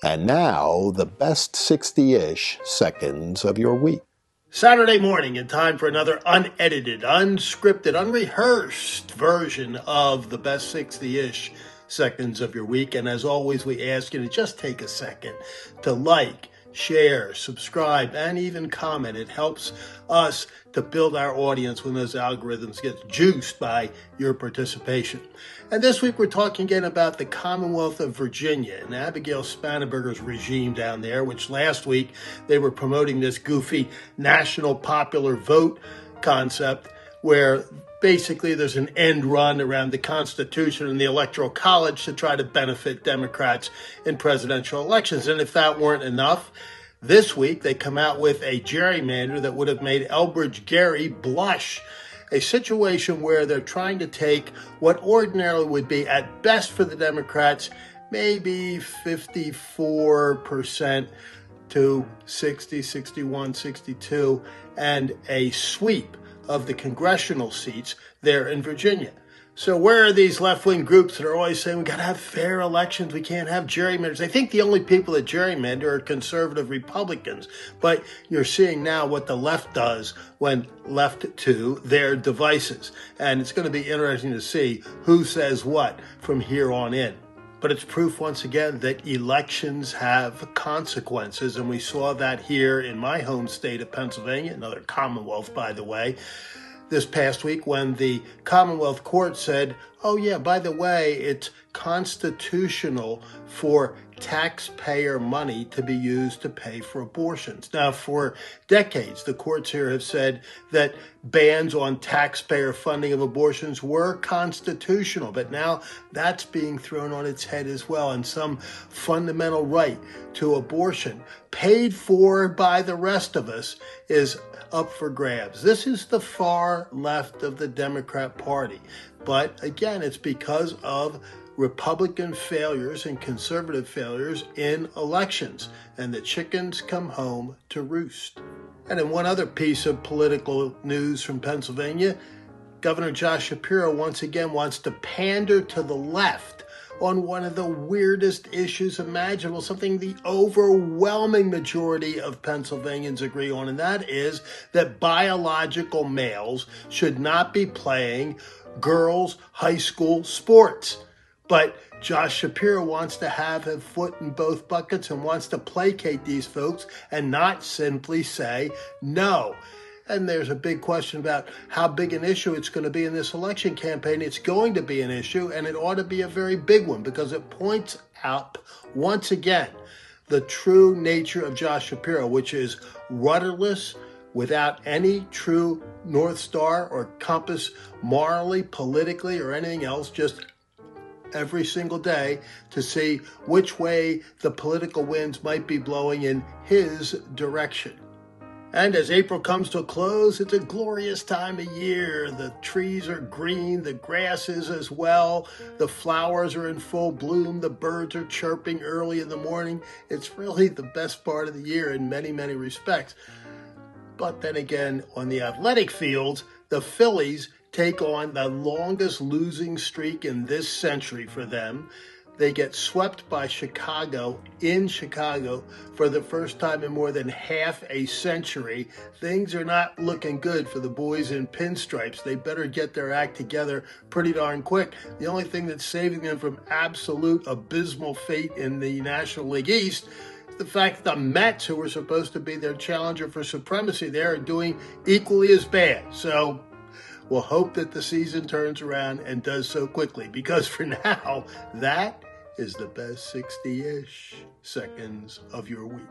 And now, the best 60-ish seconds of your week. Saturday morning, and time for another unedited, unscripted, unrehearsed version of the best 60-ish seconds of your week. And as always, we ask you to just take a second to like, share, subscribe, and even comment. It helps us to build our audience when those algorithms get juiced by your participation. And this week we're talking again about the Commonwealth of Virginia and Abigail Spanberger's regime down there, which last week they were promoting this goofy national popular vote concept where basically there's an end run around the Constitution and the Electoral College to try to benefit Democrats in presidential elections. And if that weren't enough, this week they come out with a gerrymander that would have made Elbridge Gerry blush. A situation where they're trying to take what ordinarily would be, at best for the Democrats, maybe 54% to 60, 61, 62, and a sweep of the congressional seats there in Virginia. So where are these left-wing groups that are always saying we got to have fair elections, we can't have gerrymanders? I think the only people that gerrymander are conservative Republicans, but you're seeing now what the left does when left to their devices. And it's going to be interesting to see who says what from here on in. But it's proof once again that elections have consequences, and we saw that here in my home state of Pennsylvania, another Commonwealth, by the way, this past week when the Commonwealth Court said, oh yeah, by the way, it's constitutional for taxpayer money to be used to pay for abortions. Now, for decades, the courts here have said that bans on taxpayer funding of abortions were constitutional, but now that's being thrown on its head as well, and some fundamental right to abortion paid for by the rest of us is up for grabs. This is the far left of the Democrat Party. But again, it's because of Republican failures and conservative failures in elections. And the chickens come home to roost. And in one other piece of political news from Pennsylvania, Governor Josh Shapiro once again wants to pander to the left on one of the weirdest issues imaginable, something the overwhelming majority of Pennsylvanians agree on, and that is that biological males should not be playing girls' high school sports. But Josh Shapiro wants to have a foot in both buckets and wants to placate these folks and not simply say no. And there's a big question about how big an issue it's going to be in this election campaign. It's going to be an issue, and it ought to be a very big one because it points out, once again, the true nature of Josh Shapiro, which is rudderless, without any true North Star or compass morally, politically, or anything else, just every single day to see which way the political winds might be blowing in his direction. And as April comes to a close, it's a glorious time of year. The trees are green, the grass is as well, the flowers are in full bloom, the birds are chirping early in the morning. It's really the best part of the year in many, many respects. But then again, on the athletic fields, the Phillies take on the longest losing streak in this century for them. They get swept by Chicago in Chicago for the first time in more than half a century. Things are not looking good for the boys in pinstripes. They better get their act together pretty darn quick. The only thing that's saving them from absolute abysmal fate in the National League East is the fact that the Mets, who were supposed to be their challenger for supremacy there, are doing equally as bad. So we'll hope that the season turns around and does so quickly, because for now, that is the best 60-ish seconds of your week.